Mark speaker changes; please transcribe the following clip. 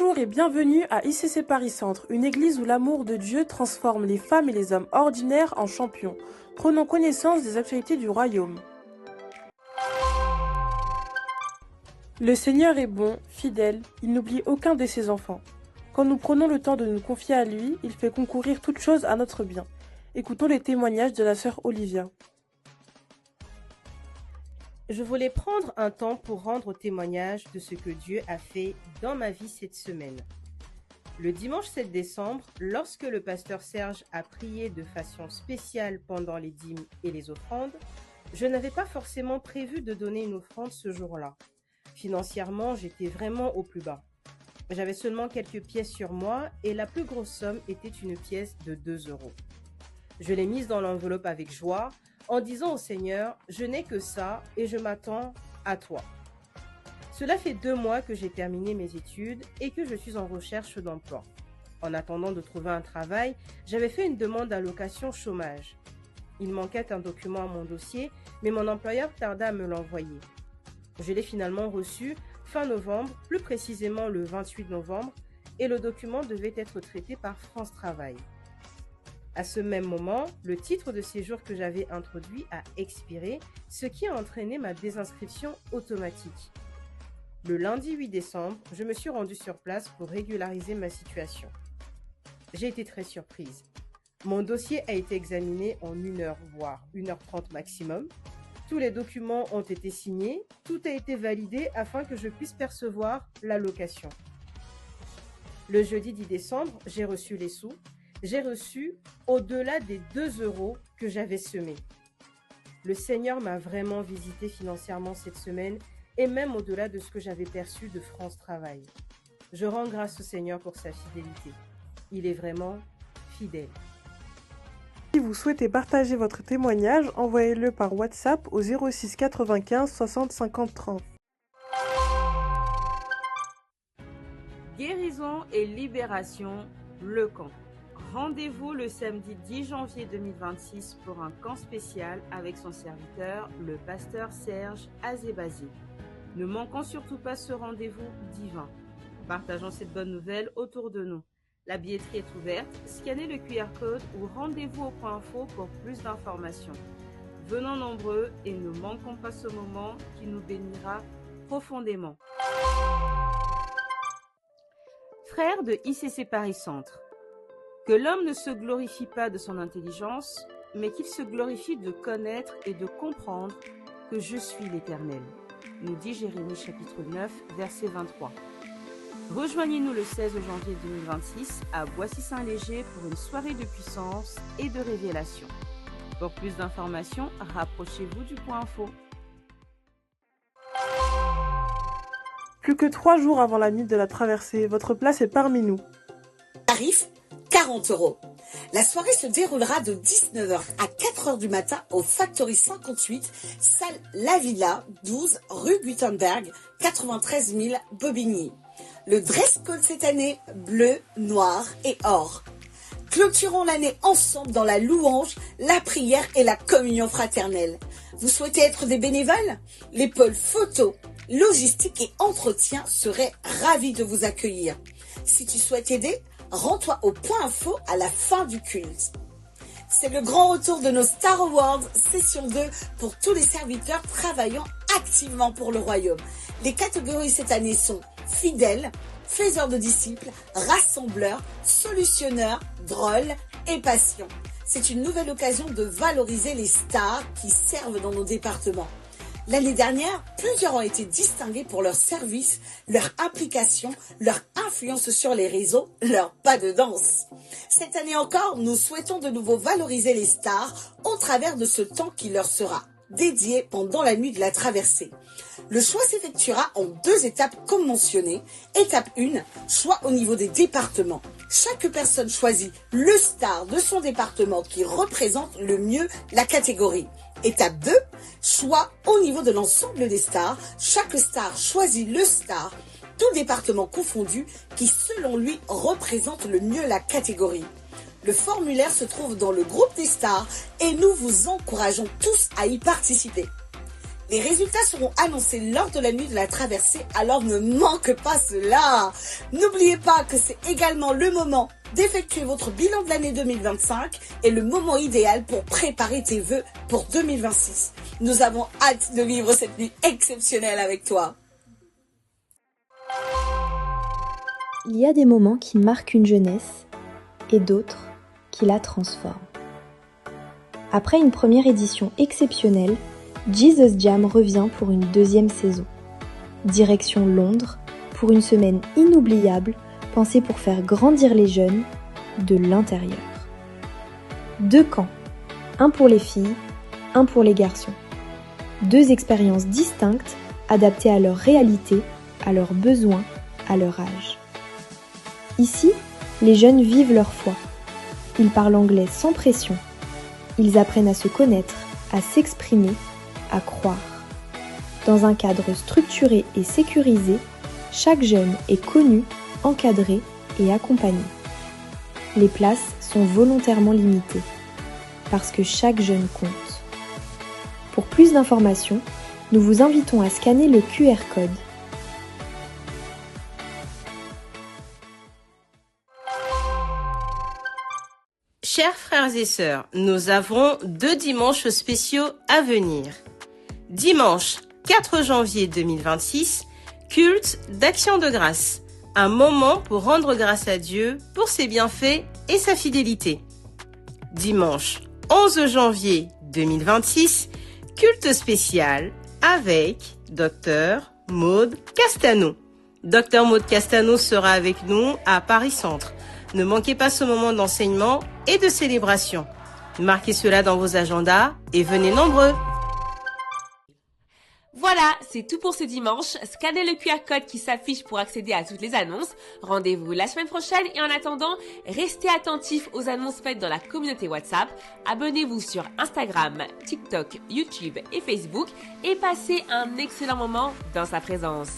Speaker 1: Bonjour et bienvenue à ICC Paris Centre, une église où l'amour de Dieu transforme les femmes et les hommes ordinaires en champions. Prenons connaissance des actualités du royaume. Le Seigneur est bon, fidèle, il n'oublie aucun de ses enfants. Quand nous prenons le temps de nous confier à lui, il fait concourir toutes choses à notre bien. Écoutons les témoignages de la sœur Olivia.
Speaker 2: Je voulais prendre un temps pour rendre témoignage de ce que Dieu a fait dans ma vie cette semaine. Le dimanche 7 décembre, lorsque le pasteur Serge a prié de façon spéciale pendant les dîmes et les offrandes, je n'avais pas forcément prévu de donner une offrande ce jour-là. Financièrement, j'étais vraiment au plus bas. J'avais seulement quelques pièces sur moi et la plus grosse somme était une pièce de 2 €. Je l'ai mise dans l'enveloppe avec joie, en disant au Seigneur, je n'ai que ça et je m'attends à toi. Cela fait 2 mois que j'ai terminé mes études et que je suis en recherche d'emploi. En attendant de trouver un travail, j'avais fait une demande d'allocation chômage. Il manquait un document à mon dossier, mais mon employeur tarda à me l'envoyer. Je l'ai finalement reçu fin novembre, plus précisément le 28 novembre, et le document devait être traité par France Travail. À ce même moment, le titre de séjour que j'avais introduit a expiré, ce qui a entraîné ma désinscription automatique. Le lundi 8 décembre, je me suis rendue sur place pour régulariser ma situation. J'ai été très surprise. Mon dossier a été examiné en 1 heure, voire 1h30 maximum. Tous les documents ont été signés, tout a été validé afin que je puisse percevoir l'allocation. Le jeudi 10 décembre, j'ai reçu les sous. J'ai reçu au-delà des 2 € que j'avais semés. Le Seigneur m'a vraiment visité financièrement cette semaine et même au-delà de ce que j'avais perçu de France Travail. Je rends grâce au Seigneur pour sa fidélité. Il est vraiment fidèle.
Speaker 1: Si vous souhaitez partager votre témoignage, envoyez-le par WhatsApp au 06 95 60 50 30.
Speaker 3: Guérison et libération, le camp. Rendez-vous le samedi 10 janvier 2026 pour un camp spécial avec son serviteur, le pasteur Serge Azébazé. Ne manquons surtout pas ce rendez-vous divin. Partageons cette bonne nouvelle autour de nous. La billetterie est ouverte, scannez le QR code ou rendez-vous au point info pour plus d'informations. Venons nombreux et ne manquons pas ce moment qui nous bénira profondément. Frères de ICC Paris Centre, que l'homme ne se glorifie pas de son intelligence, mais qu'il se glorifie de connaître et de comprendre que je suis l'Éternel, nous dit Jérémie chapitre 9, verset 23. Rejoignez-nous le 16 janvier 2026 à Boissy-Saint-Léger pour une soirée de puissance et de révélation. Pour plus d'informations, rapprochez-vous du point info.
Speaker 1: Plus que 3 jours avant la nuit de la traversée, votre place est parmi nous.
Speaker 4: Tarif 40 €. La soirée se déroulera de 19h à 4h du matin au Factory 58, salle La Villa, 12 rue Gutenberg, 93 000 Bobigny. Le dress code cette année, bleu, noir et or. Clôturons l'année ensemble dans la louange, la prière et la communion fraternelle. Vous souhaitez être des bénévoles? Les pôles photo, logistique et entretien seraient ravis de vous accueillir. Si tu souhaites aider, rends-toi au point info à la fin du culte. C'est le grand retour de nos Star Awards session 2 pour tous les serviteurs travaillant activement pour le royaume. Les catégories cette année sont fidèles, faiseurs de disciples, rassembleurs, solutionneurs, drôles et passion. C'est une nouvelle occasion de valoriser les stars qui servent dans nos départements. L'année dernière, plusieurs ont été distingués pour leur service, leur implication, leur influence sur les réseaux, leur pas de danse. Cette année encore, nous souhaitons de nouveau valoriser les stars au travers de ce temps qui leur sera dédié pendant la nuit de la traversée. Le choix s'effectuera en 2 étapes comme mentionné. Étape 1, choix au niveau des départements. Chaque personne choisit le star de son département qui représente le mieux la catégorie. Étape 2, choix au niveau de l'ensemble des stars. Chaque star choisit le star, tout département confondu, qui selon lui représente le mieux la catégorie. Le formulaire se trouve dans le groupe des stars et nous vous encourageons tous à y participer. Les résultats seront annoncés lors de la nuit de la traversée, alors ne manque pas cela. N'oubliez pas que c'est également le moment d'effectuer votre bilan de l'année 2025 et le moment idéal pour préparer tes vœux pour 2026. Nous avons hâte de vivre cette nuit exceptionnelle avec toi.
Speaker 5: Il y a des moments qui marquent une jeunesse et d'autres qui la transforment. Après une première édition exceptionnelle, Jesus Jam revient pour une deuxième saison. Direction Londres pour une semaine inoubliable pensée pour faire grandir les jeunes de l'intérieur. 2 camps, un pour les filles, un pour les garçons. 2 expériences distinctes adaptées à leur réalité, à leurs besoins, à leur âge. Ici, les jeunes vivent leur foi. Ils parlent anglais sans pression. Ils apprennent à se connaître, à s'exprimer, à croire. Dans un cadre structuré et sécurisé, chaque jeune est connu, encadré et accompagné. Les places sont volontairement limitées, parce que chaque jeune compte. Pour plus d'informations, nous vous invitons à scanner le QR code.
Speaker 2: Chers frères et sœurs, nous avons 2 dimanches spéciaux à venir. Dimanche 4 janvier 2026, culte d'action de grâce. Un moment pour rendre grâce à Dieu pour ses bienfaits et sa fidélité. Dimanche 11 janvier 2026, culte spécial avec Dr Maud Castano. Dr Maud Castano sera avec nous à Paris Centre. Ne manquez pas ce moment d'enseignement et de célébration. Marquez cela dans vos agendas et venez nombreux.
Speaker 6: Voilà, c'est tout pour ce dimanche. Scannez le QR code qui s'affiche pour accéder à toutes les annonces. Rendez-vous la semaine prochaine et en attendant, restez attentifs aux annonces faites dans la communauté WhatsApp. Abonnez-vous sur Instagram, TikTok, YouTube et Facebook et passez un excellent moment dans sa présence.